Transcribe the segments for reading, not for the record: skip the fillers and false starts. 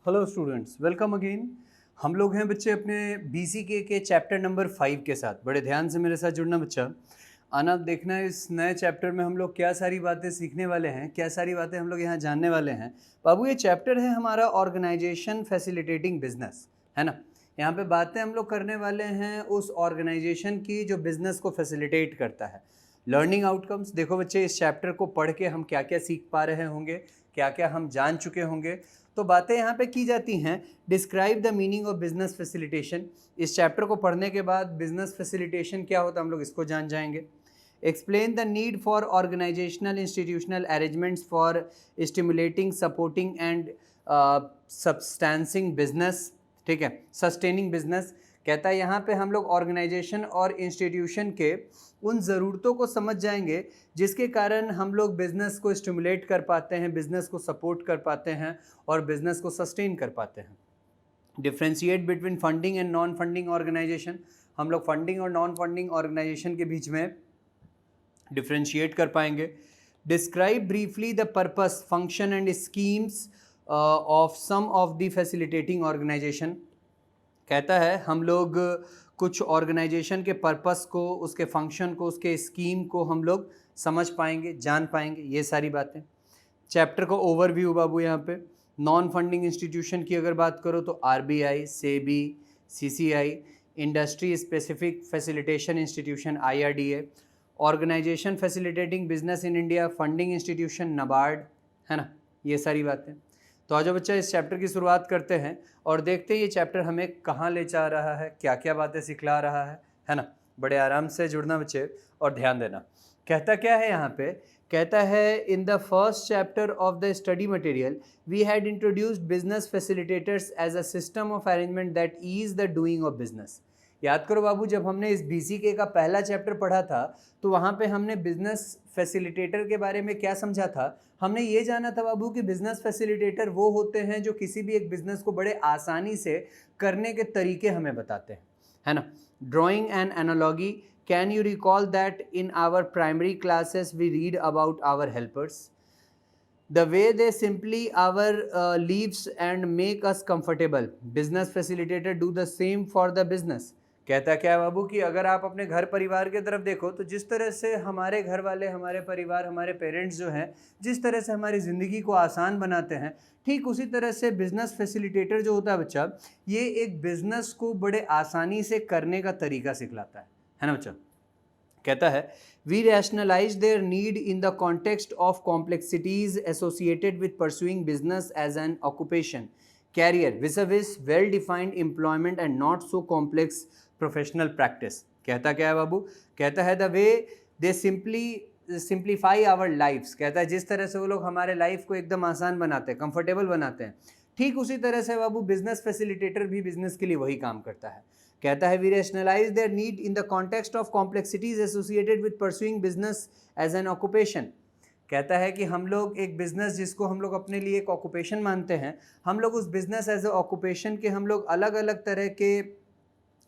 Hello students, welcome again. हम लोग हैं बच्चे अपने BCK के चैप्टर नंबर 5 के साथ। बड़े ध्यान से मेरे साथ जुड़ना बच्चा। आना देखना इस नए चैप्टर में हम लोग क्या सारी बातें सीखने वाले हैं, क्या सारी बातें हम लोग यहाँ जानने वाले हैं। बाबू, ये चैप्टर है हमारा ऑर्गेनाइजेशन फैसिलिटेटिंग बिजनेस, है ना। यहाँ पे बातें हम लोग करने वाले हैं उस ऑर्गेनाइजेशन की जो बिजनेस को फैसिलिटेट करता है। लर्निंग आउटकम्स, देखो बच्चे, इस चैप्टर को पढ़ के हम क्या क्या सीख पा रहे होंगे, क्या क्या हम जान चुके होंगे। तो बातें यहाँ पे की जाती हैं। Describe the meaning of business facilitation. इस चैप्टर को पढ़ने के बाद बिजनेस फैसिलिटेशन क्या होता है हम लोग इसको जान जाएंगे। Explain the need for organisational institutional arrangements for stimulating supporting and sustaining business. ठीक है, सस्टेनिंग बिजनेस। कहता है यहाँ पे हम लोग ऑर्गेनाइजेशन और इंस्टीट्यूशन के उन ज़रूरतों को समझ जाएंगे जिसके कारण हम लोग बिज़नेस को स्टिमुलेट कर पाते हैं, बिज़नेस को सपोर्ट कर पाते हैं और बिज़नेस को सस्टेन कर पाते हैं। Differentiate between funding and non funding organisation. हम लोग फंडिंग और नॉन फंडिंग ऑर्गेनाइजेशन के बीच में डिफ्रेंशिएट कर पाएंगे। Describe briefly the purpose, function and schemes of some of the facilitating organisation. कहता है हम लोग कुछ ऑर्गेनाइजेशन के पर्पस को, उसके फंक्शन को, उसके स्कीम को हम लोग समझ पाएंगे, जान पाएंगे, ये सारी बातें। चैप्टर को ओवरव्यू बाबू। यहाँ पे नॉन फंडिंग इंस्टीट्यूशन की अगर बात करो तो RBI, SEBI, CCI, industry specific facilitation institution IRDA, organisation facilitating business in India, funding institution NABARD, है ना, ये सारी बातें। तो आज बच्चा इस चैप्टर की शुरुआत करते हैं और देखते हैं ये चैप्टर हमें कहाँ ले जा रहा है, क्या क्या बातें सिखला रहा है ना। बड़े आराम से जुड़ना बच्चे और ध्यान देना। कहता क्या है यहाँ पे, कहता है in the first chapter of the study material we had introduced business facilitators as a system of arrangement that ease the doing of business. याद करो बाबू, जब हमने इस BCK का पहला चैप्टर पढ़ा था तो वहाँ पे हमने बिजनेस फैसिलिटेटर के बारे में क्या समझा था। हमने ये जाना था बाबू कि बिजनेस फैसिलिटेटर वो होते हैं जो किसी भी एक बिजनेस को बड़े आसानी से करने के तरीके हमें बताते हैं, है ना। Drawing and analogy, can you recall that in our primary classes we read about our helpers, the way they simply our lives and make us comfortable. Business facilitator do the same for the business. कहता क्या है बाबू कि अगर आप अपने घर परिवार की तरफ देखो तो जिस तरह से हमारे घर वाले, हमारे परिवार, हमारे पेरेंट्स जो हैं, जिस तरह से हमारी ज़िंदगी को आसान बनाते हैं, ठीक उसी तरह से बिज़नेस फैसिलिटेटर जो होता है बच्चा, ये एक बिज़नेस को बड़े आसानी से करने का तरीका सिखलाता है ना बच्चा। कहता है we rationalise their need in the context of complexities associated with pursuing business as an occupation, career, vis well defined employment and not so complex professional practice. कहता क्या है बाबू, कहता है the way they simplify our lifes. कहता है जिस तरह से वो लोग हमारे लाइफ को एकदम आसान बनाते हैं, कंफर्टेबल बनाते हैं, ठीक उसी तरह से बाबू बिजनेस फैसिलिटेटर भी बिजनेस के लिए वही काम करता है। कहता है we rationalise their need in the context of complexities associated with pursuing business as an occupation. कहता है कि हम लोग एक बिजनेस जिसको हम लोग अपने लिए एक ऑक्यूपेशन मानते हैं, हम लोग उस बिजनेस एज ए ऑक्यूपेशन के हम लोग अलग अलग तरह के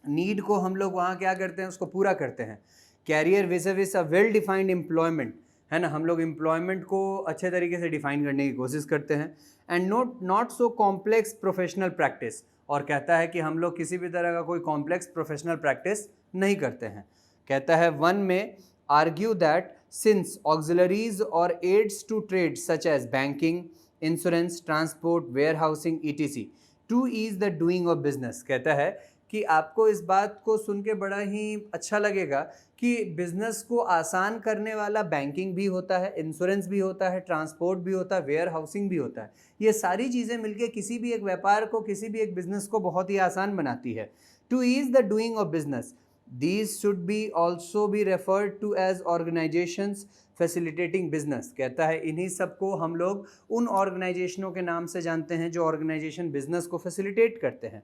नीड को हम लोग वहाँ क्या करते हैं, उसको पूरा करते हैं। कैरियर विस अ वेल डिफाइंड एम्प्लॉयमेंट, है ना, हम लोग एम्प्लॉयमेंट को अच्छे तरीके से डिफाइन करने की कोशिश करते हैं। And not so complex professional practice, और कहता है कि हम लोग किसी भी तरह का कोई कॉम्प्लेक्स प्रोफेशनल प्रैक्टिस नहीं करते हैं। कहता है one may argue that since auxiliaries और aids to trade such as banking, insurance, transport, warehousing ETC to ease the doing of business. कहता है कि आपको इस बात को सुन के बड़ा ही अच्छा लगेगा कि बिज़नेस को आसान करने वाला बैंकिंग भी होता है, इंश्योरेंस भी होता है, ट्रांसपोर्ट भी होता है, वेयर हाउसिंग भी होता है। ये सारी चीज़ें मिलके किसी भी एक व्यापार को, किसी भी एक बिज़नेस को बहुत ही आसान बनाती है। To ease the doing of business, these should be also be referred to as organisations facilitating business. कहता है इन्हीं सबको हम लोग उन ऑर्गेनाइजेशनों के नाम से जानते हैं जो ऑर्गेनाइजेशन बिजनेस को फैसिलिटेट करते हैं।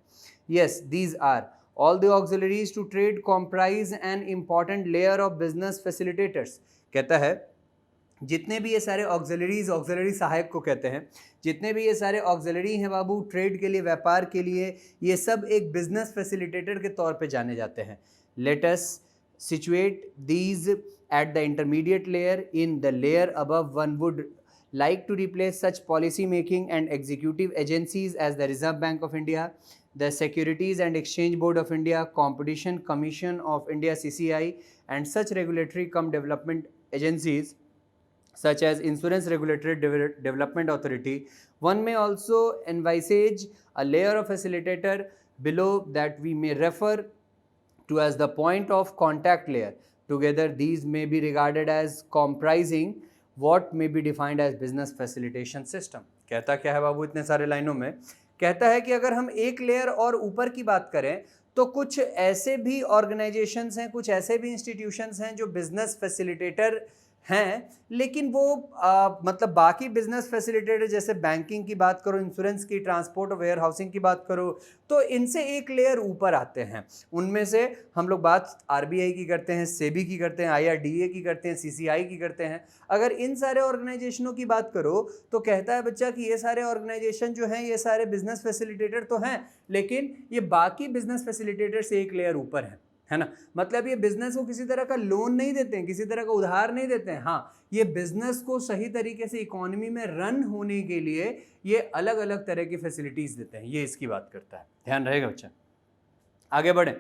Yes, these are all the auxiliaries to trade comprise an important layer of business facilitators। कहता है जितने भी ये सारे ऑक्सिलरीज, ऑक्सिलरी सहायक को कहते हैं, जितने भी ये सारे ऑक्सिलरी हैं बाबू ट्रेड के लिए, व्यापार के लिए, ये सब एक बिजनेस फैसिलिटेटर के तौर पे जाने जाते हैं। Let us situate these at the intermediate layer, in the layer above one would like to replace such policy making and executive agencies as the Reserve Bank of India, the Securities and Exchange Board of India, Competition Commission of India CCI, and such regulatory cum development agencies such as Insurance Regulatory Development Authority. One may also envisage a layer of facilitator below that we may refer to as the point of contact layer. Together these may be regarded as comprising what may be defined as business facilitation system. कहता क्या है बाबू इतने सारे लाइनों में? कहता है कि अगर हम एक लेयर और ऊपर की बात करें तो कुछ ऐसे भी ऑर्गेनाइजेशंस हैं, कुछ ऐसे भी इंस्टीट्यूशंस हैं जो बिजनेस फैसिलिटेटर हैं, लेकिन वो मतलब बाकी बिजनेस फैसिलिटेटर जैसे बैंकिंग की बात करो, इंश्योरेंस की, ट्रांसपोर्ट और वेयर हाउसिंग की बात करो, तो इनसे एक लेयर ऊपर आते हैं. उनमें से हम लोग बात आरबीआई की करते हैं, सेबी की करते हैं, आईआरडीए की करते हैं, सीसीआई की करते हैं. अगर इन सारे ऑर्गेनाइजेशनों की बात करो तो कहता है बच्चा कि ये सारे ऑर्गेनाइजेशन जो हैं ये सारे बिजनेस फैसिलिटेटर तो हैं, लेकिन ये बाकी बिजनेस फैसिलिटेटर से एक लेयर ऊपर है ना. मतलब ये बिजनेस को किसी तरह का लोन नहीं देते हैं, किसी तरह का उधार नहीं देते हैं. हाँ, ये बिजनेस को सही तरीके से इकोनॉमी में रन होने के लिए ये अलग अलग तरह की फैसिलिटीज देते हैं. ये इसकी बात करता है, ध्यान रहेगा बच्चा. आगे बढ़े.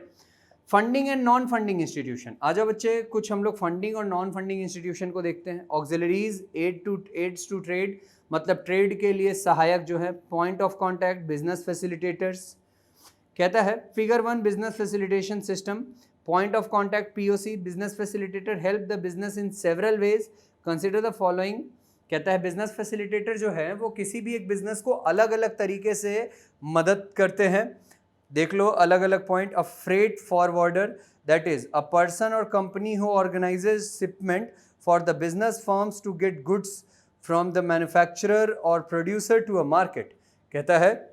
Funding and non funding institution. आ जाओ बच्चे, कुछ हम लोग फंडिंग और नॉन फंडिंग इंस्टीट्यूशन को देखते हैं. ऑक्सिलरीज एड्स टू ट्रेड, मतलब ट्रेड के लिए सहायक जो है. Point of contact business facilitators. कहता है figure 1 business facilitation system. Point of contact POC business facilitator help the business in several ways. Consider the following. कहता है बिजनेस फैसिलिटेटर जो है वो किसी भी एक बिजनेस को अलग अलग तरीके से मदद करते हैं. देख लो अलग अलग point. A freight forwarder, that is a person और company who organises shipment for the business firms to get goods from the manufacturer और प्रोड्यूसर टू अ मार्केट. कहता है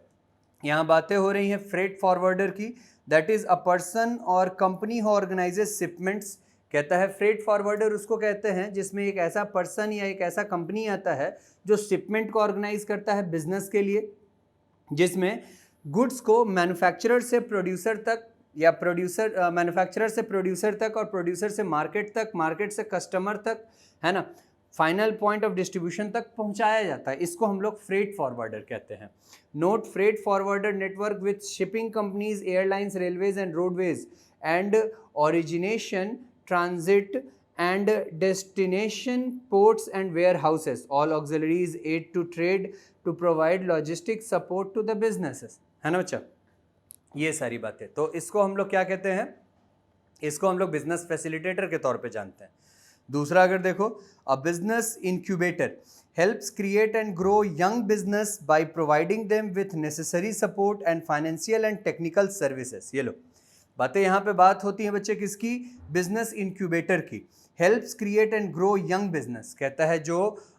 यहाँ बातें हो रही हैं फ्रेट फॉरवर्डर की. दैट इज अ पर्सन और कंपनी हु ऑर्गेनाइजेज शिपमेंट्स. कहता है फ्रेट फॉरवर्डर उसको कहते हैं जिसमें एक ऐसा पर्सन या एक ऐसा कंपनी आता है जो शिपमेंट को ऑर्गेनाइज करता है बिजनेस के लिए, जिसमें गुड्स को मैन्युफैक्चरर से प्रोड्यूसर तक या मैन्युफैक्चरर से प्रोड्यूसर तक और प्रोड्यूसर से मार्केट तक, मार्केट से कस्टमर तक, है ना, फाइनल पॉइंट ऑफ डिस्ट्रीब्यूशन तक पहुंचाया जाता है. इसको हम लोग फ्रेट फॉरवर्डर कहते हैं. Note freight forwarder network with shipping companies, airlines, railways and roadways and origination, transit and destination ports and warehouses. All auxiliaries aid to trade to provide logistic support to the businesses. है ना बच्चा, ये सारी बातें. तो इसको हम लोग क्या कहते हैं? इसको हम लोग बिजनेस फैसिलिटेटर के तौर पे जानते हैं. दूसरा अगर देखो, a business incubator helps create and grow young business by providing them with necessary support and financial and technical services. ये लो बातें यहाँ पे बात होती हैं बच्चे किसकी? बिजनेस इंक्यूबेटर की. Helps create and grow young business. कहता है जो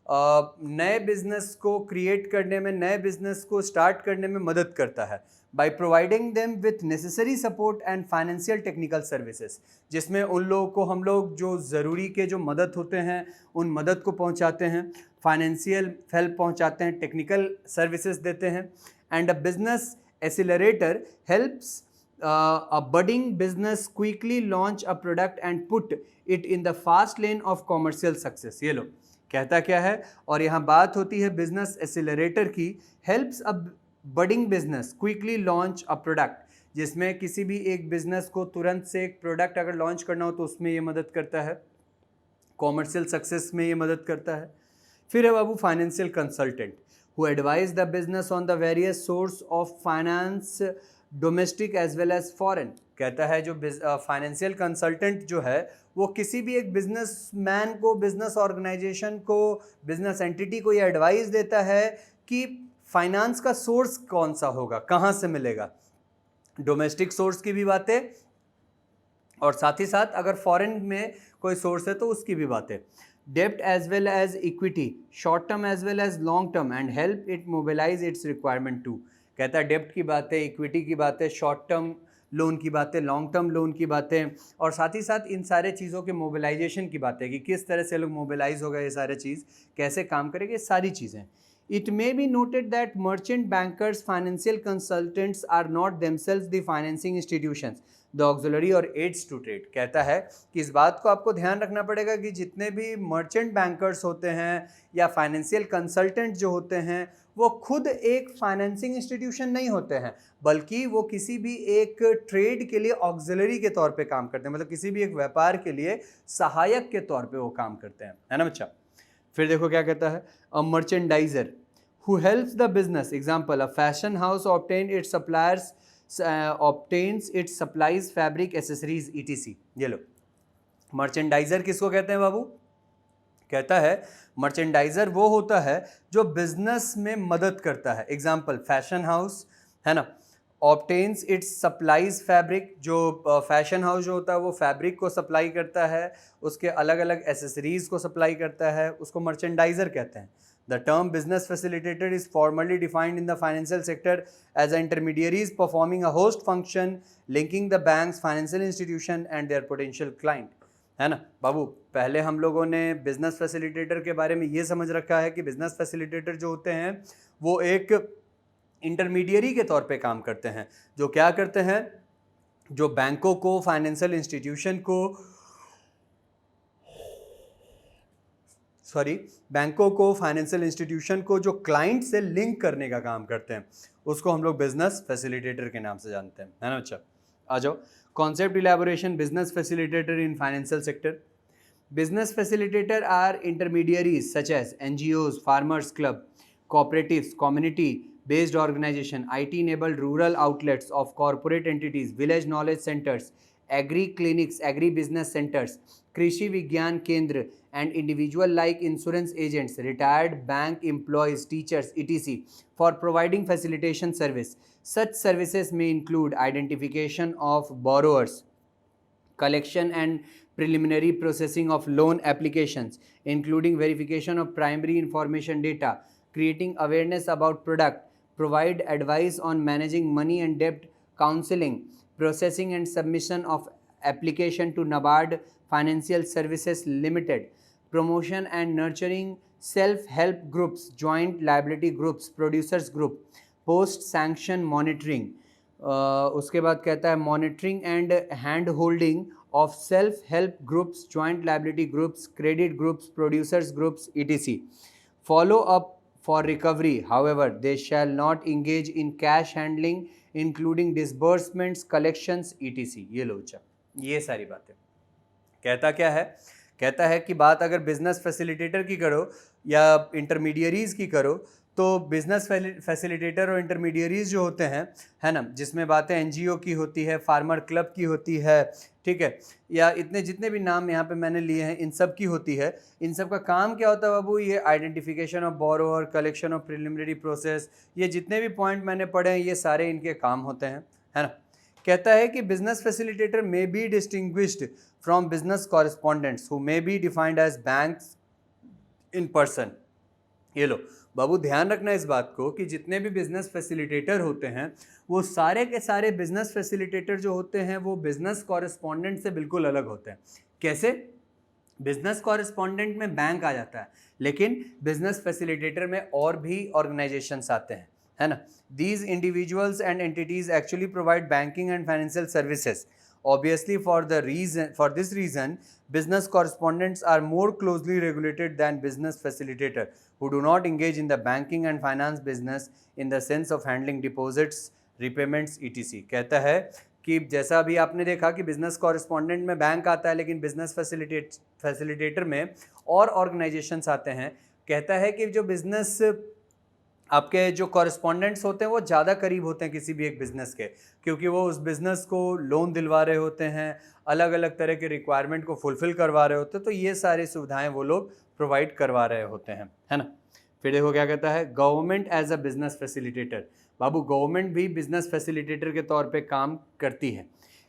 नए बिजनेस को क्रिएट करने में, नए बिजनेस को स्टार्ट करने में मदद करता है. By providing them with necessary support and financial technical services, जिसमें उन लोगों को हम लोग जो ज़रूरी के जो मदद होते हैं उन मदद को पहुंचाते हैं, फाइनेंशियल हेल्प पहुंचाते हैं, टेक्निकल सर्विसेज देते हैं. And a business accelerator helps a budding business quickly launch a product and put it in the fast lane of commercial success. ये लो कहता क्या है, और यहाँ बात होती है बिजनेस एक्सीलरेटर की. Helps a budding business quickly launch a product, जिसमें किसी भी एक बिजनेस को तुरंत से एक प्रोडक्ट अगर लॉन्च करना हो तो उसमें ये मदद करता है, कॉमर्शियल सक्सेस में ये मदद करता है. फिर है बाबू financial consultant who advise the business on the various source of finance domestic as well as foreign. कहता है जो फाइनेंशियल कंसल्टेंट जो है वो किसी भी एक बिजनेसमैन को, बिजनेस ऑर्गेनाइजेशन को, बिजनेस एंटिटी को ये एडवाइस देता है कि फाइनेंस का सोर्स कौन सा होगा, कहाँ से मिलेगा. डोमेस्टिक सोर्स की भी बातें और साथ ही साथ अगर फॉरेन में कोई सोर्स है तो उसकी भी बातें. डेब्ट as well as equity, short term as well as long term, and help it mobilise its requirement too. कहता है डेब्ट की बातें, इक्विटी की बातें, शॉर्ट टर्म लोन की बातें, लॉन्ग टर्म लोन की बातें, और साथ ही साथ इन सारे चीज़ों के मोबिलाइजेशन की बातें कि किस तरह से लोग मोबिलाइज होगा, ये सारे चीज़ कैसे काम करेंगे, सारी चीज़ें. It may be noted that merchant bankers, financial consultants are not themselves the financing institutions, the auxiliary or aids to trade। कहता है कि इस बात को आपको ध्यान रखना पड़ेगा कि जितने भी मर्चेंट बैंकर्स होते हैं या फाइनेंशियल कंसल्टेंट जो होते हैं वो खुद एक फाइनेंसिंग इंस्टीट्यूशन नहीं होते हैं, बल्कि वो किसी भी एक ट्रेड के लिए ऑक्सिलरी के तौर पे काम करते हैं, मतलब किसी भी एक व्यापार के लिए सहायक के तौर पे वो काम करते हैं, है ना बच्चा। फिर देखो क्या कहता है, अ merchandiser who helps the business, example, a fashion house obtains its supplies, fabric, accessories, etc। ये लो, मर्चेंडाइजर किसको कहते हैं बाबू? कहता है मर्चेंडाइजर वो होता है जो बिजनेस में मदद करता है। एग्जाम्पल, फैशन हाउस, है ना, ऑब्टेन्स इट्स सप्लाईज फैब्रिक, जो फैशन हाउस जो होता है वो फैब्रिक को सप्लाई करता है, उसके अलग अलग एसेसरीज को सप्लाई करता है, उसको मर्चेंडाइजर कहते हैं। The term business facilitator is formally defined in the financial sector as intermediaries performing a host function linking the banks, financial institution and their potential client। है ना बाबू, पहले हम लोगों ने बिजनेस फैसिलिटेटर के बारे में ये समझ रखा है कि बिजनेस फैसिलिटेटर जो होते हैं वो एक इंटरमीडियरी के तौर पे काम करते हैं, जो क्या करते हैं, जो बैंकों को, फाइनेंशियल इंस्टीट्यूशन को, बैंकों को, फाइनेंशियल इंस्टीट्यूशन को जो क्लाइंट से लिंक करने का काम करते हैं, उसको हम लोग बिजनेस फैसिलिटेटर के नाम से जानते हैं, है ना बच्चा। आ जाओ, concept elaboration, business facilitator in financial sector. Business facilitator are intermediaries such as NGOs, farmers club, cooperatives, community based organization, IT enabled rural outlets of corporate entities, village knowledge centers, agri clinics, agri business centers, कृषि विज्ञान केंद्र, and individual like insurance agents, retired bank employees, teachers, etc. for providing facilitation service. Such services may include identification of borrowers, collection and preliminary processing of loan applications, including verification of primary information data, creating awareness about product, provide advice on managing money and debt, counseling, processing and submission of application to NABARD Financial Services Limited, promotion and nurturing self-help groups, joint liability groups, producers group, post sanction monitoring, उसके बाद कहता है monitoring and hand holding of self help groups, joint liability groups, credit groups, producers groups, etc. Follow up for recovery, however they shall not engage in cash handling including disbursements, collections, etc. ये लो बच्चा, ये सारी बातें। कहता क्या है, कहता है कि बात अगर बिजनेस फैसिलिटेटर की करो या इंटरमीडियरीज की करो, तो बिजनेस फैसिलिटेटर और इंटरमीडियरीज जो होते हैं, है ना, जिसमें बातें NGO की होती है, फार्मर क्लब की होती है, ठीक है, या इतने जितने भी नाम यहाँ पे मैंने लिए हैं इन सब की होती है। इन सब का काम क्या होता है बाबू? ये identification of borrower, collection of preliminary process, ये जितने भी पॉइंट मैंने पढ़े हैं ये सारे इनके काम होते हैं, है ना। कहता है कि business facilitator may be distinguished from business correspondents who may be defined as banks in person. ये लो बाबू, ध्यान रखना इस बात को कि जितने भी बिजनेस फैसिलिटेटर होते हैं वो सारे के सारे बिजनेस फैसिलिटेटर जो होते हैं वो बिजनेस कॉरेस्पॉन्डेंट से बिल्कुल अलग होते हैं। कैसे? बिजनेस कॉरेस्पॉन्डेंट में बैंक आ जाता है, लेकिन बिजनेस फैसिलिटेटर में और भी ऑर्गेनाइजेशंस आते हैं, है ना। These individuals and entities actually provide banking and financial services. Obviously, for this reason, business correspondents are more closely regulated than business facilitator, who do not engage in the banking and finance business in the sense of handling deposits, repayments, etc. कहता है कि जैसा अभी आपने देखा कि business correspondent में bank आता है, लेकिन बिजनेस फैसिलिटेटर में और ऑर्गेनाइजेशंस आते हैं। कहता है कि जो बिजनेस आपके जो कॉरेस्पॉन्डेंट्स होते हैं वो ज़्यादा करीब होते हैं किसी भी एक बिज़नेस के, क्योंकि वो उस बिज़नेस को लोन दिलवा रहे होते हैं, अलग अलग तरह के रिक्वायरमेंट को फुलफ़िल करवा रहे होते हैं, तो ये सारी सुविधाएं वो लोग प्रोवाइड करवा रहे होते हैं, है ना। फिर देखो क्या कहता है, government as a business facilitator. बाबू, गवर्नमेंट भी बिज़नेस फैसिलिटेटर के तौर पर काम करती है।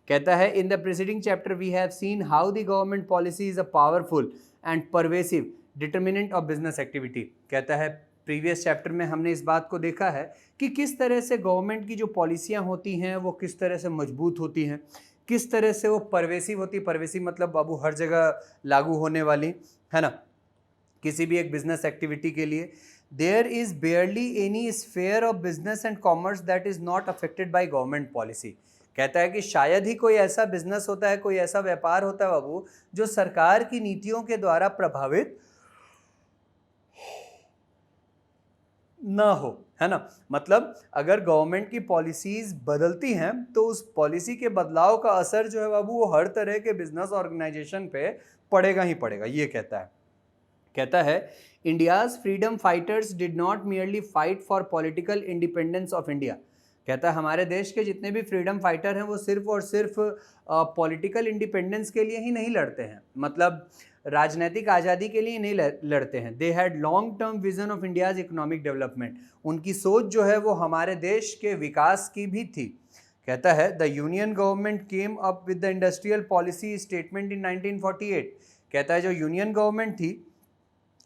कहता है in the preceding chapter we have seen how the government policy is a powerful and pervasive determinant of business activity. कहता है प्रीवियस चैप्टर में हमने इस बात को देखा है कि किस तरह से गवर्नमेंट की जो पॉलिसियां होती हैं वो किस तरह से मजबूत होती हैं, किस तरह से वो परवेसिव होती है। परवेसिव मतलब बाबू हर जगह लागू होने वाली, है ना, किसी भी एक बिजनेस एक्टिविटी के लिए। There is barely any sphere of business and commerce that is not affected by government policy. कहता है कि शायद ही कोई ऐसा बिजनेस होता है, कोई ऐसा व्यापार होता है बाबू, जो सरकार की नीतियों के द्वारा प्रभावित ना हो, है ना। मतलब अगर गवर्नमेंट की पॉलिसीज बदलती हैं तो उस पॉलिसी के बदलाव का असर जो है बाबू वो हर तरह के बिजनेस ऑर्गेनाइजेशन पे पड़ेगा ही पड़ेगा, ये कहता है India's freedom fighters did not merely fight for political independence of India. कहता है हमारे देश के जितने भी फ्रीडम फाइटर हैं वो सिर्फ और सिर्फ पॉलिटिकल इंडिपेंडेंस के लिए ही नहीं लड़ते हैं, मतलब राजनीतिक आज़ादी के लिए नहीं लड़ते हैं। They had long term vision of India's economic development. उनकी सोच जो है वो हमारे देश के विकास की भी थी। कहता है the union government came up with the industrial policy statement in 1948। कहता है जो यूनियन गवर्नमेंट थी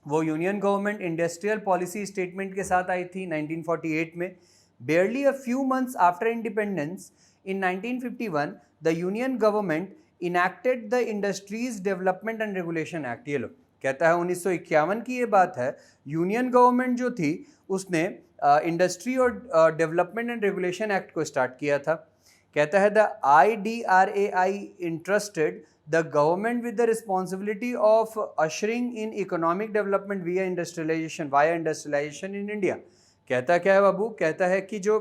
वो union government industrial policy statement के साथ आई थी 1948 में। बेयरली a few months after independence in 1951 the union government enacted the industries development and regulation act. ये लो, कहता है 1951 की ये बात है, यूनियन गवर्नमेंट जो थी उसने इंडस्ट्री और डेवलपमेंट एंड रेगुलेशन एक्ट को स्टार्ट किया था। कहता है the IDRAI interested the government with the responsibility of ushering in economic development via industrialization in India। कहता क्या है बाबू, कहता है कि जो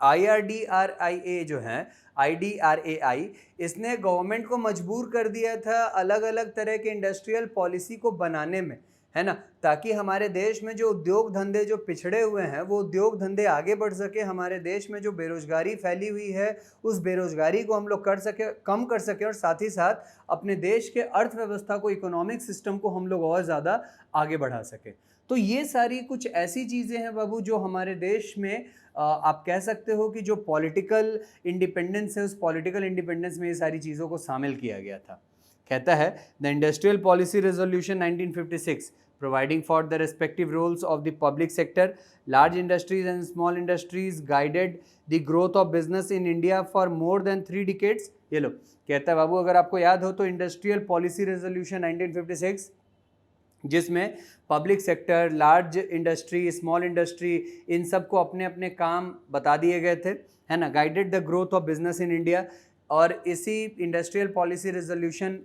IRDRIA जो है IDRAI, इसने गवर्नमेंट को मजबूर कर दिया था अलग अलग तरह के इंडस्ट्रियल पॉलिसी को बनाने में, है ना, ताकि हमारे देश में जो उद्योग धंधे जो पिछड़े हुए हैं वो उद्योग धंधे आगे बढ़ सके। हमारे देश में जो बेरोजगारी फैली हुई है उस बेरोजगारी को हम लोग कम कर सके और साथ ही साथ अपने देश के अर्थव्यवस्था को, इकोनॉमिक सिस्टम को हम लोग और ज़्यादा आगे बढ़ा सके। तो ये सारी कुछ ऐसी चीज़ें हैं बाबू जो हमारे देश में आप कह सकते हो कि जो पॉलिटिकल इंडिपेंडेंस है उस पॉलिटिकल इंडिपेंडेंस में ये सारी चीज़ों को शामिल किया गया था। कहता है the industrial policy resolution 1956 providing for the respective roles of the public sector, large industries and small industries guided the growth of business in India for more than 3 decades। ये लो, कहता है बाबू अगर आपको याद हो तो इंडस्ट्रियल पॉलिसी रेजोल्यूशन 1956 जिसमें public sector, large industry, small industry, इन सब को अपने अपने काम बता दिए गए थे, है ना, guided the growth of business in India. और इसी इंडस्ट्रियल पॉलिसी रेजोल्यूशन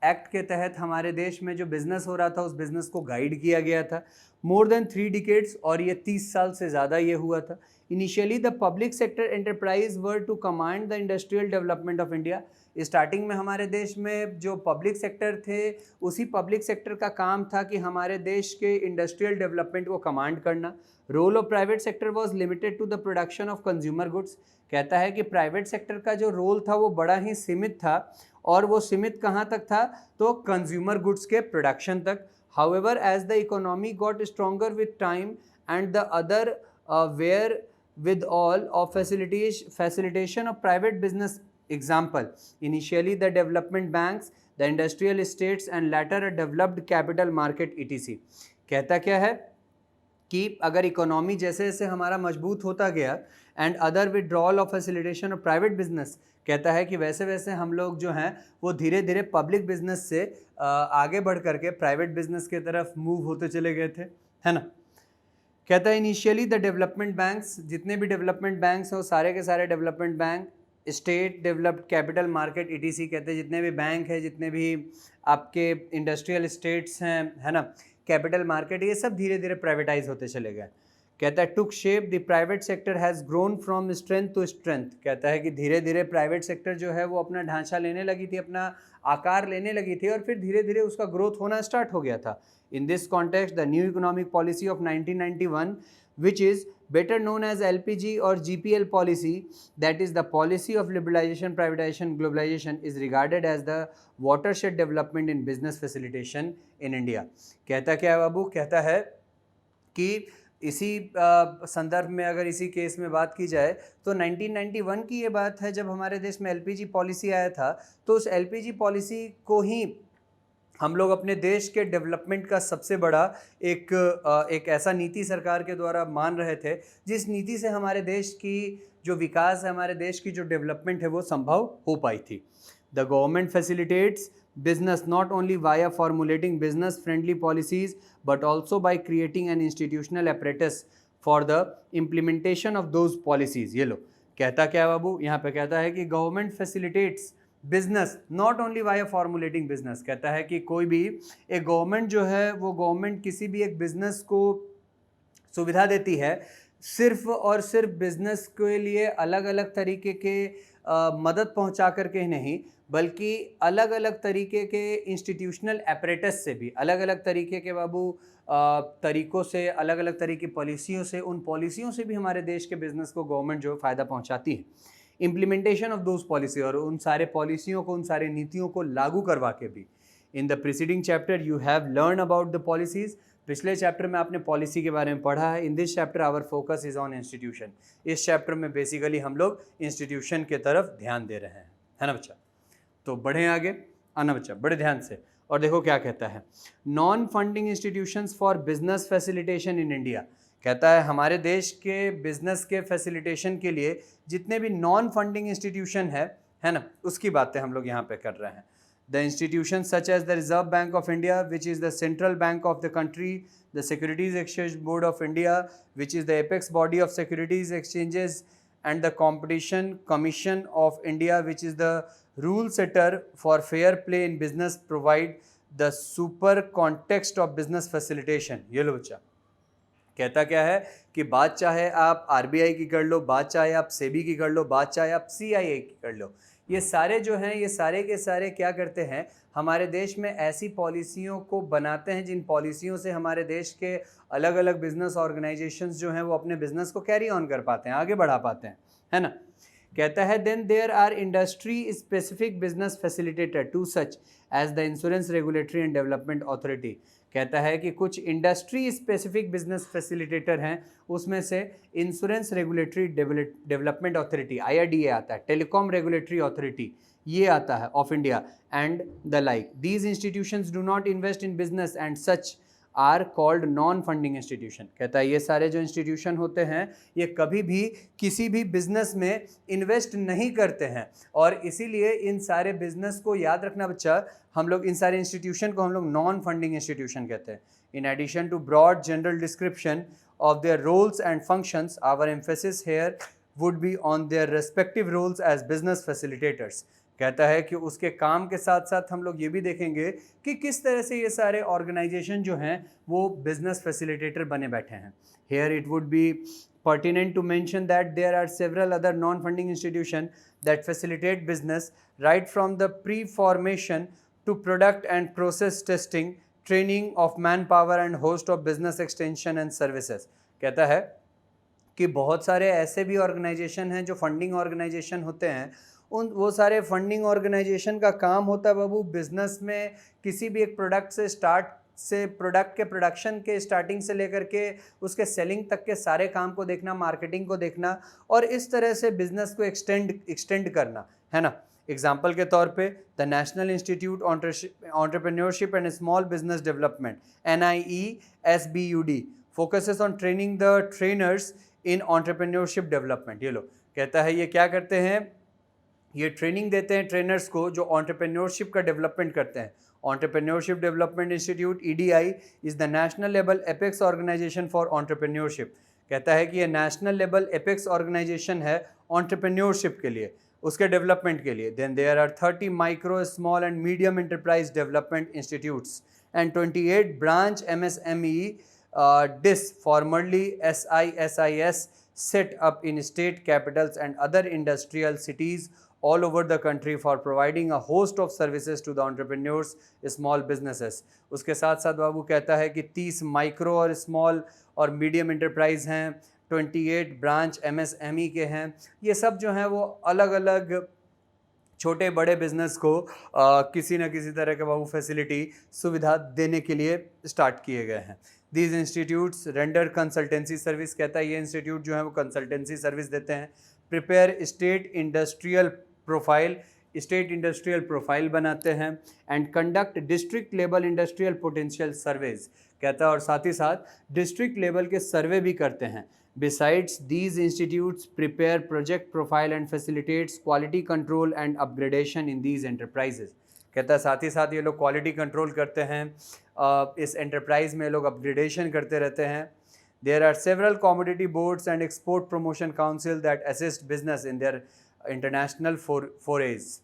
एक्ट के तहत हमारे देश में जो बिज़नेस हो रहा था उस बिज़नेस को गाइड किया गया था मोर देन 3 डिकेड्स, और ये 30 साल से ज़्यादा ये हुआ था। Initially the public sector enterprise were to command the industrial development of India. Starting में हमारे देश में जो पब्लिक सेक्टर थे उसी पब्लिक सेक्टर का काम था कि हमारे देश के इंडस्ट्रियल डेवलपमेंट को कमांड करना। Role of private sector was limited to the production of consumer goods. कहता है कि प्राइवेट सेक्टर का जो रोल था वो बड़ा ही सीमित था, और वो सीमित कहाँ तक था, तो कंज्यूमर गुड्स के प्रोडक्शन तक। However as the economy got stronger with time and the other where with all of facilitation of private business, example initially the development banks, the industrial estates and later a developed capital market etc। कहता क्या है कि अगर economy जैसे जैसे हमारा मजबूत होता गया and other withdrawal of facilitation of private business, कहता है कि वैसे वैसे हम लोग जो हैं वो धीरे धीरे पब्लिक बिजनेस से आगे बढ़ करके प्राइवेट बिजनेस की तरफ मूव होते चले गए थे, है ना। कहता है इनिशियली द डेवलपमेंट बैंक्स, जितने भी डेवलपमेंट बैंक्स हैं वो सारे के सारे development bank, state developed capital market etc, कहते हैं जितने भी बैंक हैं, जितने भी आपके इंडस्ट्रियल स्टेट्स हैं, है ना, कैपिटल मार्केट, ये सब धीरे धीरे प्राइवेटाइज होते चले गए। कहता है took shape the private sector has grown from strength to strength. कहता है कि धीरे धीरे प्राइवेट सेक्टर जो है वो अपना ढांचा लेने लगी थी, अपना आकार लेने लगी थी, और फिर धीरे धीरे उसका ग्रोथ होना स्टार्ट हो गया था। In this context, the new economic policy of 1991, which is better known as LPG or GPL policy, that is the policy of liberalization, privatization, globalization, is regarded as the watershed development in business facilitation in India। कहता क्या है बाबू, कहता है कि इसी संदर्भ में अगर इसी केस में बात की जाए तो 1991 की ये बात है जब हमारे देश में LPG पॉलिसी आया था। तो उस LPG पॉलिसी को ही हम लोग अपने देश के डेवलपमेंट का सबसे बड़ा एक ऐसा नीति सरकार के द्वारा मान रहे थे जिस नीति से हमारे देश की जो विकास है, हमारे देश की जो डेवलपमेंट है वो संभव हो पाई थी। The government facilitates business not only via formulating business friendly policies but also by creating an institutional apparatus for the implementation of those policies. ये लो कहता क्या है बाबू, यहाँ पे कहता है कि government facilitates business not only via formulating business. कहता है कि कोई भी एक गवर्नमेंट जो है वो गवर्नमेंट किसी भी एक बिजनेस को सुविधा देती है सिर्फ और सिर्फ बिजनेस के लिए अलग अलग तरीके के मदद पहुंचा करके ही नहीं, बल्कि अलग अलग तरीके के इंस्टीट्यूशनल एपरेटस से भी, अलग अलग तरीके के बाबू तरीक़ों से, अलग अलग तरीके की पॉलिसियों से, उन पॉलिसियों से भी हमारे देश के बिज़नेस को गवर्नमेंट जो फ़ायदा पहुंचाती है। इम्प्लीमेंटेशन ऑफ दोज पॉलिसी, और उन सारे पॉलिसियों को, उन सारे नीतियों को लागू करवा के भी। In the preceding chapter you have learn about the policies. पिछले चैप्टर में आपने पॉलिसी के बारे में पढ़ा है। In this chapter our focus is on institution. इस चैप्टर में बेसिकली हम लोग इंस्टीट्यूशन के तरफ ध्यान दे रहे हैं, है ना बच्चा। तो बढ़ें आगे, आना बच्चा, बड़े ध्यान से। और देखो क्या कहता है, non funding institutions for business facilitation in India. कहता है हमारे देश के बिजनेस के फैसिलिटेशन के लिए जितने भी नॉन फंडिंग इंस्टीट्यूशन है ना, उसकी बातें हम लोग यहाँ पे कर रहे हैं। The institutions such as the Reserve Bank of India, which is the central bank of the country, the Securities Exchange Board of India, which is the apex body of securities exchanges, and the Competition Commission of India, which is the rule setter for fair play in business, provide the super context of business facilitation. ये लो बच्चा, कहता क्या है कि बात चाहे आप RBI की कर लो, बात चाहे आप सेबी की कर लो, बात चाहे आप CIA की कर लो, ये सारे जो हैं, ये सारे के सारे क्या करते हैं, हमारे देश में ऐसी पॉलिसियों को बनाते हैं जिन पॉलिसियों से हमारे देश के अलग अलग बिजनेस ऑर्गेनाइजेशंस जो हैं वो अपने बिजनेस को कैरी ऑन कर पाते हैं, आगे बढ़ा पाते हैं, है ना। कहता है then there are industry specific business facilitator too such as the insurance regulatory and development authority. कहता है कि कुछ इंडस्ट्री स्पेसिफिक बिजनेस फैसिलिटेटर हैं, उसमें से insurance regulatory development authority IRDA आता है, टेलीकॉम रेगुलेटरी अथॉरिटी ये आता है of India and the like. These institutions do not invest in business and such are called non funding institution. कहता है ये सारे जो इंस्टीट्यूशन होते हैं ये कभी भी किसी भी बिजनेस में इन्वेस्ट नहीं करते हैं, और इसीलिए इन सारे बिजनेस को याद रखना बच्चा, हम लोग इन सारे इंस्टीट्यूशन को हम लोग नॉन फंडिंग इंस्टीट्यूशन कहते हैं। In addition to broad general description of their roles and functions, our emphasis here would be on their respective roles as business facilitators. कहता है कि उसके काम के साथ साथ हम लोग ये भी देखेंगे कि किस तरह से ये सारे ऑर्गेनाइजेशन जो हैं वो बिजनेस फैसिलिटेटर बने बैठे हैं। Here it would be pertinent to mention that there are several other non-funding institutions that facilitate business, right from the pre-formation to product and process testing, training of manpower and host of business extension and services। कहता है कि बहुत सारे ऐसे भी organisation हैं जो funding organisation होते हैं, उन वो सारे फंडिंग ऑर्गेनाइजेशन का काम होता है बाबू बिजनेस में किसी भी एक प्रोडक्ट से प्रोडक्ट के प्रोडक्शन के स्टार्टिंग से लेकर के उसके सेलिंग तक के सारे काम को देखना, मार्केटिंग को देखना, और इस तरह से बिजनेस को एक्सटेंड करना, है ना। एग्जाम्पल के तौर पे the national institute entrepreneurship and small business development NIESBUD focuses on training the trainers in entrepreneurship development. ये लो कहता है ये क्या करते हैं, ये ट्रेनिंग देते हैं ट्रेनर्स को जो एंटरप्रेन्योरशिप का डेवलपमेंट करते हैं। Entrepreneurship development institute EDI is the national level apex organisation for entrepreneurship. कहता है कि ये नेशनल लेवल एपेक्स ऑर्गेनाइजेशन है एंटरप्रेन्योरशिप के लिए, उसके डेवलपमेंट के लिए। Then there are 30 micro small and medium enterprise development institutes and 28 branch MSME DIS formerly SISIS set up in state capitals and other industrial cities all over the country for providing a host of services to the entrepreneurs, small businesses। उसके साथ साथ बाबू कहता है कि 30 micro और small और medium enterprise हैं, 28 branch MSME के हैं। ये सब जो हैं वो अलग अलग छोटे बड़े बिजनेस को किसी न किसी तरह के बाबू फैसिलिटी सुविधा देने के लिए स्टार्ट किए गए हैं। These institutes render consultancy service. कहता है ये इंस्टीट्यूट जो है वो कंसल्टेंसी सर्विस देते हैं। प्रिपेयर स्टेट इंडस्ट्रियल प्रोफाइल बनाते हैं and conduct district level industrial potential surveys. कहता है और साथ ही साथ डिस्ट्रिक्ट लेवल के सर्वे भी करते हैं। Besides, these institutes prepare project profile and facilitates quality control and upgradation in these enterprises। कहता है साथ ही साथ ये लोग क्वालिटी कंट्रोल करते हैं, इस एंटरप्राइज में लोग अपग्रेडेशन करते रहते हैं। There are several commodity boards and export promotion council that assist business in their international forays.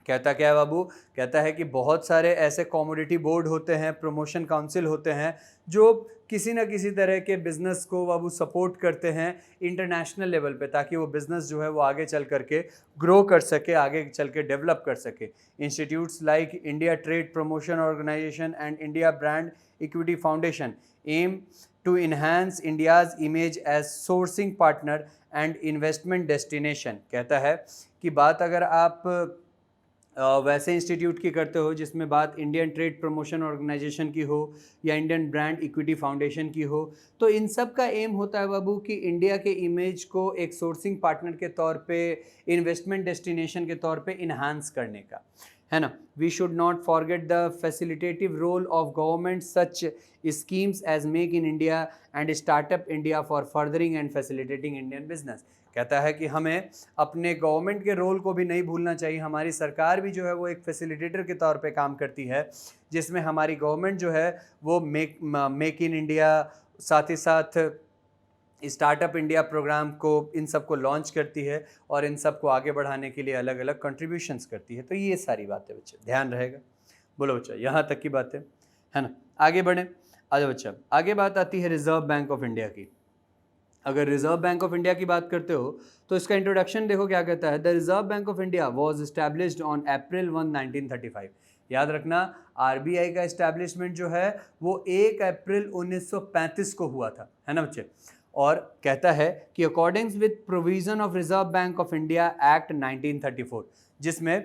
कहता क्या है बाबू, कहता है कि बहुत सारे ऐसे कॉमोडिटी बोर्ड होते हैं, प्रमोशन काउंसिल होते हैं, जो किसी ना किसी तरह के बिज़नेस को बाबू सपोर्ट करते हैं इंटरनेशनल लेवल पे, ताकि वो बिज़नेस जो है वो आगे चल करके ग्रो कर सके, आगे चल के डेवलप कर सके। Institutes like India trade promotion organisation and India brand equity foundation aim to enhance India's image as sourcing partner and investment destination. कहता है कि बात अगर आप वैसे इंस्टीट्यूट की करते हो जिसमें बात इंडियन ट्रेड प्रमोशन ऑर्गेनाइजेशन की हो या इंडियन ब्रांड इक्विटी फाउंडेशन की हो, तो इन सब का एम होता है बाबू कि इंडिया के इमेज को एक सोर्सिंग पार्टनर के तौर पे, इन्वेस्टमेंट डेस्टिनेशन के तौर पे इन्हांस करने का, है ना। We should not forget the facilitative role of government such schemes as make in India and startup India for furthering and facilitating Indian business. कहता है कि हमें अपने गवर्नमेंट के रोल को भी नहीं भूलना चाहिए। हमारी सरकार भी जो है वो एक फैसिलिटेटर के तौर पे काम करती है, जिसमें हमारी गवर्नमेंट जो है वो मेक इन इंडिया, साथ ही साथ स्टार्टअप इंडिया प्रोग्राम को, इन सब को लॉन्च करती है और इन सब को आगे बढ़ाने के लिए अलग अलग कंट्रीब्यूशंस करती है। तो ये सारी बातें बच्चे ध्यान रहेगा। बोलो बच्चा, यहाँ तक की बातें, है ना। आगे बढ़े, आजा बच्चा, आगे बात आती है रिजर्व बैंक ऑफ इंडिया की। अगर रिजर्व बैंक ऑफ इंडिया की बात करते हो तो इसका इंट्रोडक्शन देखो क्या कहता है। The reserve bank of India was established on April 1, 1935। याद रखना, आरबीआई का इस्टेब्लिशमेंट जो है वो 1 अप्रैल 1935 को हुआ था, है ना बच्चे। और कहता है कि according with provision of reserve bank of India act 1934, जिसमें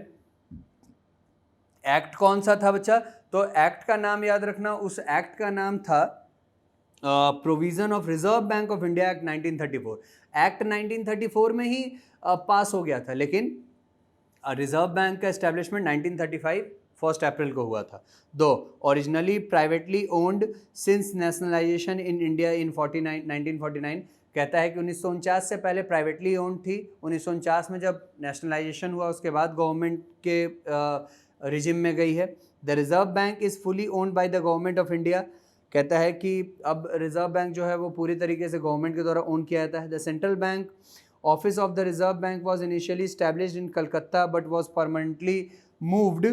एक्ट कौन सा था बच्चा, तो एक्ट का नाम याद रखना, उस एक्ट का नाम था provision of reserve bank of India act 1934। Act 1934 में ही पास हो गया था, लेकिन रिजर्व बैंक का एस्टेब्लिशमेंट 1935 1 अप्रैल को हुआ था। दो, originally privately owned since nationalisation in India in 1949। कहता है कि 1949 से पहले प्राइवेटली ओन्ड थी, 1949 में जब नेशनलाइजेशन हुआ उसके बाद गवर्नमेंट के रिजिम में गई है। The reserve bank is fully owned by the government of India. कहता है कि अब रिजर्व बैंक जो है वो पूरी तरीके से गवर्नमेंट के द्वारा ओन किया जाता है। The central bank office of the reserve bank was initially established in Calcutta but was permanently moved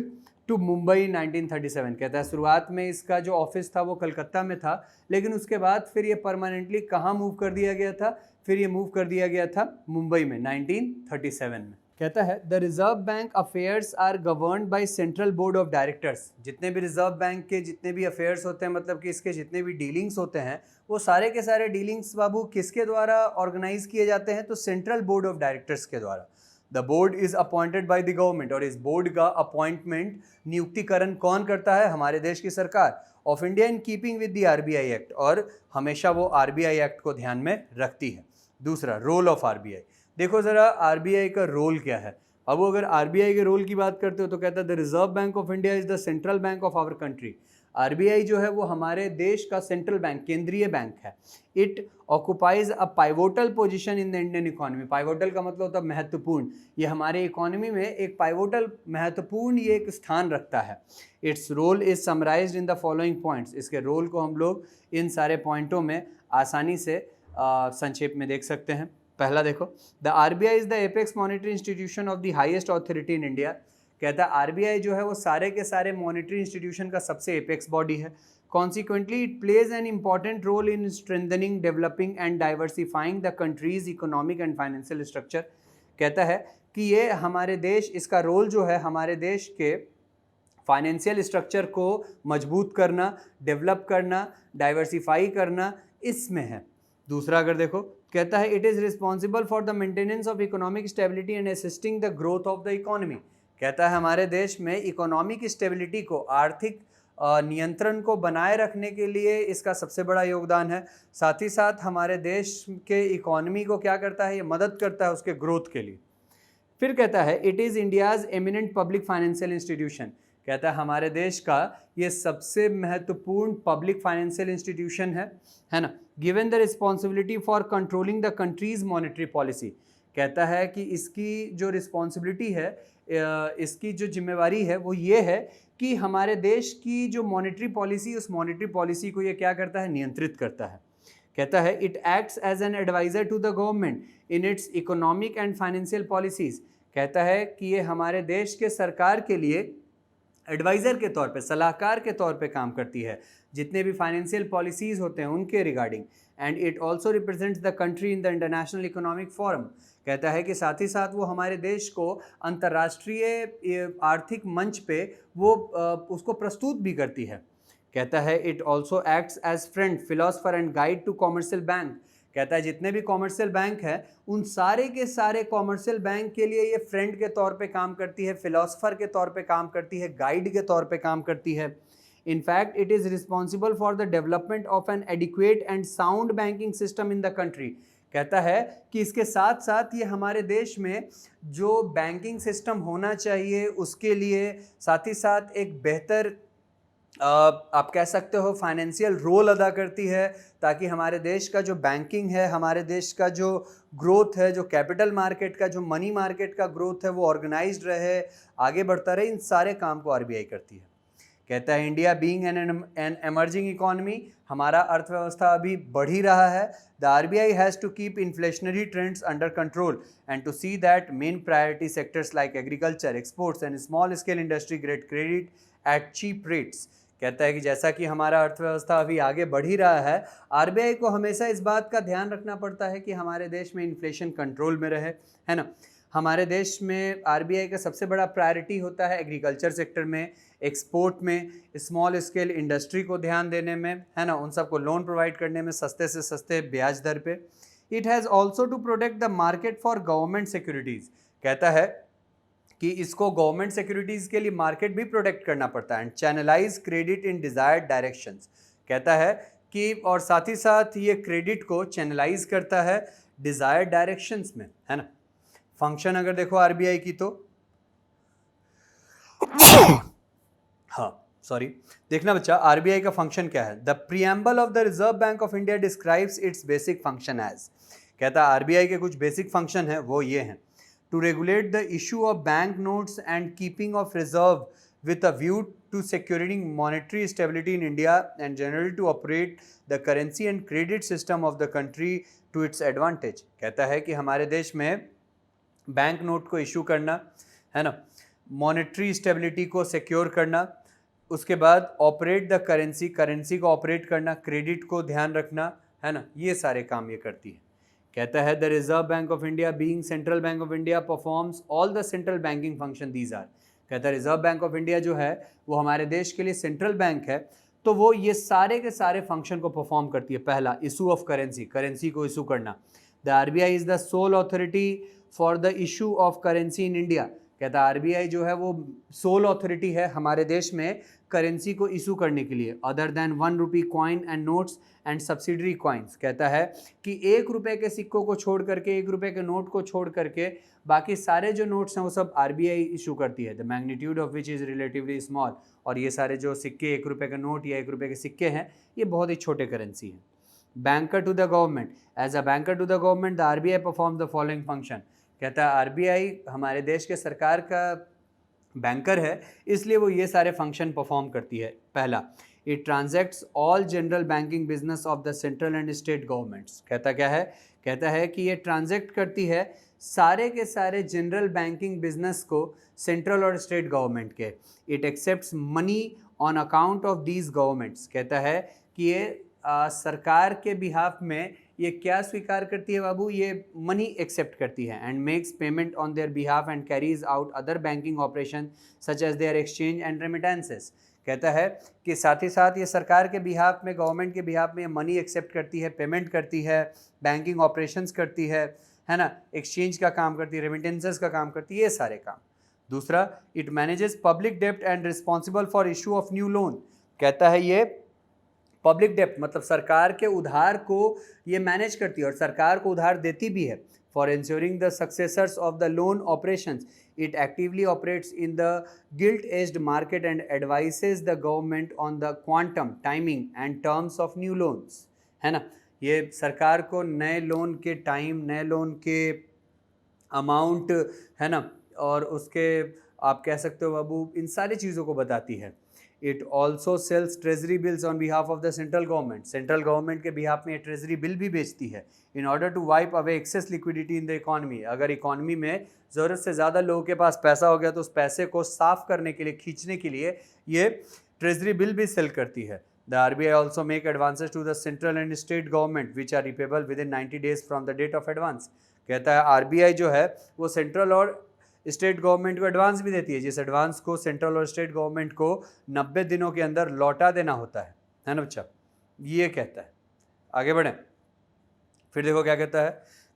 to Mumbai 1937। कहता है शुरुआत में इसका जो ऑफिस था वो कलकत्ता में था, लेकिन उसके बाद फिर ये परमानेंटली कहाँ मूव कर दिया गया था, फिर ये मूव कर दिया गया था मुंबई में 1937 में। कहता है the reserve bank affairs are governed by central board of directors. जितने भी रिजर्व बैंक के जितने भी अफेयर्स होते हैं, मतलब कि इसके जितने भी डीलिंग्स होते हैं, वो सारे के सारे डीलिंग्स बाबू किसके द्वारा ऑर्गेनाइज किए जाते हैं, तो सेंट्रल बोर्ड ऑफ डायरेक्टर्स के द्वारा। The board is appointed by the government, और इस बोर्ड का अपॉइंटमेंट, नियुक्तिकरण कौन करता है, हमारे देश की सरकार of India in keeping with the RBI act, और हमेशा वो आरबीआई एक्ट को ध्यान में रखती है। दूसरा, रोल ऑफ आरबीआई। देखो ज़रा आरबीआई का रोल क्या है। अब अगर आरबीआई के रोल की बात करते हो तो कहता है the reserve bank of India is the central bank of our country. RBI जो है वो हमारे देश का सेंट्रल बैंक, केंद्रीय बैंक है। It occupies a pivotal position in the Indian economy. Pivotal का मतलब होता है महत्वपूर्ण। ये हमारे इकोनॉमी में एक पाइवोटल महत्वपूर्ण ये एक स्थान रखता है। Its role is summarised in the following points. इसके रोल को हम लोग इन सारे पॉइंटों में आसानी से संक्षेप में देख सकते हैं। पहला देखो, the RBI is the apex monetary institution of the highest authority in India. कहता है आरबीआई जो है वो सारे के सारे मॉनेटरी इंस्टीट्यूशन का सबसे एपेक्स बॉडी है। Consequently it plays an important role in strengthening, developing and diversifying the country's economic and financial structure. कहता है कि ये हमारे देश, इसका रोल जो है हमारे देश के फाइनेंशियल स्ट्रक्चर को मजबूत करना, डेवलप करना, डाइवर्सिफाई करना, इसमें है। दूसरा अगर देखो, कहता है it is responsible for the maintenance of economic stability and assisting the growth of the economy. कहता है हमारे देश में इकोनॉमिक स्टेबिलिटी को, आर्थिक नियंत्रण को बनाए रखने के लिए इसका सबसे बड़ा योगदान है। साथ ही साथ हमारे देश के इकोनॉमी को क्या करता है, ये मदद करता है उसके ग्रोथ के लिए। फिर कहता है it is India's eminent public financial institution. कहता है हमारे देश का ये सबसे महत्वपूर्ण पब्लिक फाइनेंशियल इंस्टीट्यूशन है ना। Given the responsibility for controlling the countries monetary policy. कहता है कि इसकी जो रिस्पॉन्सिबिलिटी है, इसकी जो जिम्मेवारी है वो ये है कि हमारे देश की जो मॉनेटरी पॉलिसी, उस मॉनेटरी पॉलिसी को ये क्या करता है, नियंत्रित करता है। कहता है it acts as an adviser to the government in its economic and financial policies. कहता है कि ये हमारे देश के सरकार के लिए एडवाइज़र के तौर पे, सलाहकार के तौर पे काम करती है जितने भी फाइनेंशियल पॉलिसीज़ होते हैं उनके regarding. And it also represents the country in the international economic forum. कहता है कि साथ ही साथ वो हमारे देश को अंतर्राष्ट्रीय आर्थिक मंच पे वो उसको प्रस्तुत भी करती है। कहता है it also acts as friend, philosopher and guide to commercial bank. कहता है जितने भी कॉमर्शियल बैंक हैं उन सारे के सारे कॉमर्शियल बैंक के लिए ये फ्रेंड के तौर पे काम करती है, फिलोसफर के तौर पे काम करती है, गाइड के तौर पे काम करती है। In fact, it is responsible for the development of an adequate and sound banking system in the country. कहता है कि इसके साथ साथ ये हमारे देश में जो बैंकिंग सिस्टम होना चाहिए उसके लिए साथ ही साथ एक बेहतर आप कह सकते हो फाइनेंशियल रोल अदा करती है, ताकि हमारे देश का जो बैंकिंग है, हमारे देश का जो ग्रोथ है, जो कैपिटल मार्केट का, जो मनी मार्केट का ग्रोथ है वो ऑर्गेनाइज्ड रहे, आगे बढ़ता रहे। इन सारे काम को आरबीआई करती है। कहता है India being an emerging economy, हमारा अर्थव्यवस्था अभी बढ़ ही रहा है। The RBI has to keep inflationary trends under control and to see that main priority sectors like agriculture, exports and small scale industry get credit at cheap rates. कहता है कि जैसा कि हमारा अर्थव्यवस्था अभी आगे बढ़ ही रहा है, आरबीआई को हमेशा इस बात का ध्यान रखना पड़ता है कि हमारे देश में इन्फ्लेशन कंट्रोल में रहे, है ना। हमारे देश में आरबीआई का सबसे बड़ा प्रायोरिटी होता है एग्रीकल्चर सेक्टर में, एक्सपोर्ट में, स्मॉल स्केल इंडस्ट्री को ध्यान देने में, है ना, उन सबको लोन प्रोवाइड करने में सस्ते से सस्ते ब्याज दर पे। It has also to protect the market for government securities. कहता है कि इसको गवर्नमेंट सिक्योरिटीज़ के लिए मार्केट भी प्रोटेक्ट करना पड़ता है। And channelize credit in desired directions. कहता है कि और साथ ही साथ ये क्रेडिट को चैनलाइज करता है डिज़ायर्ड डायरेक्शंस में, है ना। फंक्शन अगर देखो आरबीआई की तो हाँ सॉरी, देखना बच्चा, आरबीआई का फंक्शन क्या है। The preamble of the reserve bank of India describes its basic function as. कहता है आरबीआई के कुछ बेसिक फंक्शन है वो ये हैं। To regulate the issue of bank notes and keeping of reserve with a view to securing monetary stability in India and generally to operate the currency and credit system of the country to its advantage। कहता है कि हमारे देश में bank note को issue करना, है ना, मॉनेटरी स्टेबिलिटी को सिक्योर करना, उसके बाद ऑपरेट द करेंसी, करेंसी को ऑपरेट करना, क्रेडिट को ध्यान रखना, है ना, ये सारे काम ये करती है। कहता है the reserve bank of India being central bank of India performs all the central banking function these are. कहता है रिजर्व बैंक ऑफ इंडिया जो है वो हमारे देश के लिए सेंट्रल बैंक है, तो वो ये सारे के सारे फंक्शन को परफॉर्म करती है। पहला, इशू ऑफ करेंसी, करेंसी को इशू करना। The RBI is the soul authority for the issue of currency in India. कहता है आरबीआई जो है वो सोल अथॉरिटी है हमारे देश में करेंसी को इशू करने के लिए, other than 1 rupee coin and notes and subsidiary coins. कहता है कि 1 रुपये के सिक्कों को छोड़ करके, 1 रुपये के नोट को छोड़ करके बाकी सारे जो नोट्स हैं वो सब आरबीआई इशू करती है। The magnitude of which is relatively small. और ये सारे जो सिक्के, 1 रुपये के नोट या 1 रुपये के सिक्के हैं, ये बहुत ही छोटे करेंसी हैं। Banker to the government, as a banker to the government the RBI perform the following function. कहता है आरबीआई हमारे देश के सरकार का बैंकर है, इसलिए वो ये सारे फंक्शन परफॉर्म करती है। पहला, it transacts all general banking business of the central and state governments. कहता क्या है, कहता है कि ये ट्रांजैक्ट करती है सारे के सारे जनरल बैंकिंग बिजनेस को सेंट्रल और स्टेट गवर्नमेंट के। It accepts money on account of these governments. कहता है कि ये सरकार के बिहाफ में ये क्या स्वीकार करती है बाबू, ये मनी एक्सेप्ट करती है। And makes payment on their behalf and carries out other banking operation such as their exchange and remittances. कहता है कि साथ ही साथ ये सरकार के बिहाफ में, गवर्नमेंट के बिहाफ में मनी एक्सेप्ट करती है, पेमेंट करती है, बैंकिंग ऑपरेशंस करती है ना, एक्सचेंज का काम करती है, रेमिटेंसेस का काम करती है, ये सारे काम। दूसरा, इट मैनेजेस पब्लिक डेप्ट and responsible for issue of new loan. कहता है ये पब्लिक डेप्ट मतलब सरकार के उधार को ये मैनेज करती है और सरकार को उधार देती भी है। For ensuring the successors of the loan operations, it actively operates in the guilt aged market and advices the government on the quantum, timing and terms of new loans, है ना। ये सरकार को नए लोन के टाइम, नए loan के amount, है ना, और उसके आप कह सकते हो बाबू इन सारी चीज़ों को बताती है। It also sells treasury bills on behalf of the central government, central government के बिहाफ में ये ट्रेजरी बिल भी बेचती है in order to wipe away excess liquidity in the economy. अगर इकॉनमी में ज़रूरत से ज़्यादा लोगों के पास पैसा हो गया तो उस पैसे को साफ करने के लिए, खींचने के लिए ये ट्रेजरी बिल भी सेल करती है। The RBI also make advances to the central and state government which are repayable within 90 days from the date of advance। कहता है RBI जो है वो सेंट्रल और स्टेट गवर्नमेंट को एडवांस भी देती है, जिस एडवांस को सेंट्रल और स्टेट गवर्नमेंट को 90 दिनों के अंदर लौटा देना होता है ना बच्चा, ये कहता है। आगे बढ़ें, फिर देखो क्या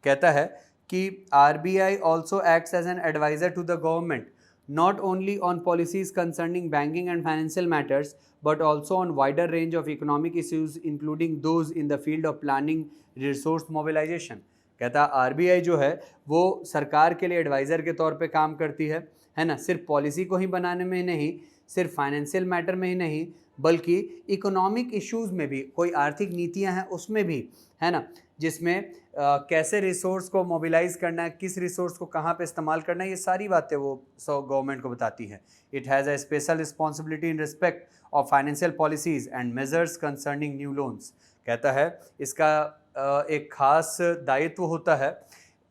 कहता है कि RBI also acts as an advisor to the government not only on policies concerning banking and financial matters but also on wider range of economic issues including those in the field of planning, resource mobilization। कहता है RBI जो है वो सरकार के लिए adviser के तौर पे काम करती है ना, सिर्फ पॉलिसी को ही बनाने में ही नहीं, सिर्फ फाइनेंशियल मैटर में ही नहीं, बल्कि इकोनॉमिक इश्यूज़ में भी, कोई आर्थिक नीतियां हैं उसमें भी, है ना, जिसमें कैसे रिसोर्स को मोबिलाइज करना है, किस रिसोर्स को कहाँ पे इस्तेमाल करना है, ये सारी बातें वो गवर्नमेंट को बताती है। It has a special responsibility in respect of financial policies and measures concerning new loans. कहता है इसका एक खास दायित्व होता है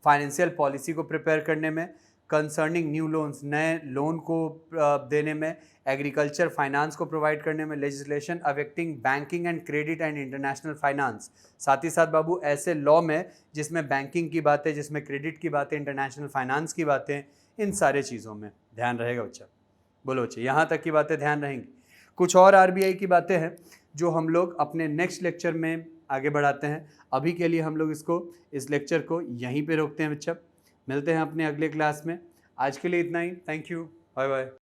फाइनेंशियल पॉलिसी को प्रिपेयर करने में, कंसर्निंग न्यू लोन्स, नए लोन को देने में, एग्रीकल्चर फाइनेंस को प्रोवाइड करने में, legislation affecting banking and credit and international finance, साथ ही साथ बाबू ऐसे लॉ में जिसमें बैंकिंग की बातें, जिसमें क्रेडिट की बातें, इंटरनेशनल फाइनेंस की बातें, इन सारे चीज़ों में ध्यान रहेगा बच्चा। बोलो बच्चे, यहाँ तक की बातें ध्यान रहेंगी। कुछ और RBI की बातें हैं जो हम लोग अपने नेक्स्ट लेक्चर में आगे बढ़ाते हैं। अभी के लिए हम लोग इस लेक्चर को यहीं पे रोकते हैं बच्चा, मिलते हैं अपने अगले क्लास में। आज के लिए इतना ही, थैंक यू, बाय बाय।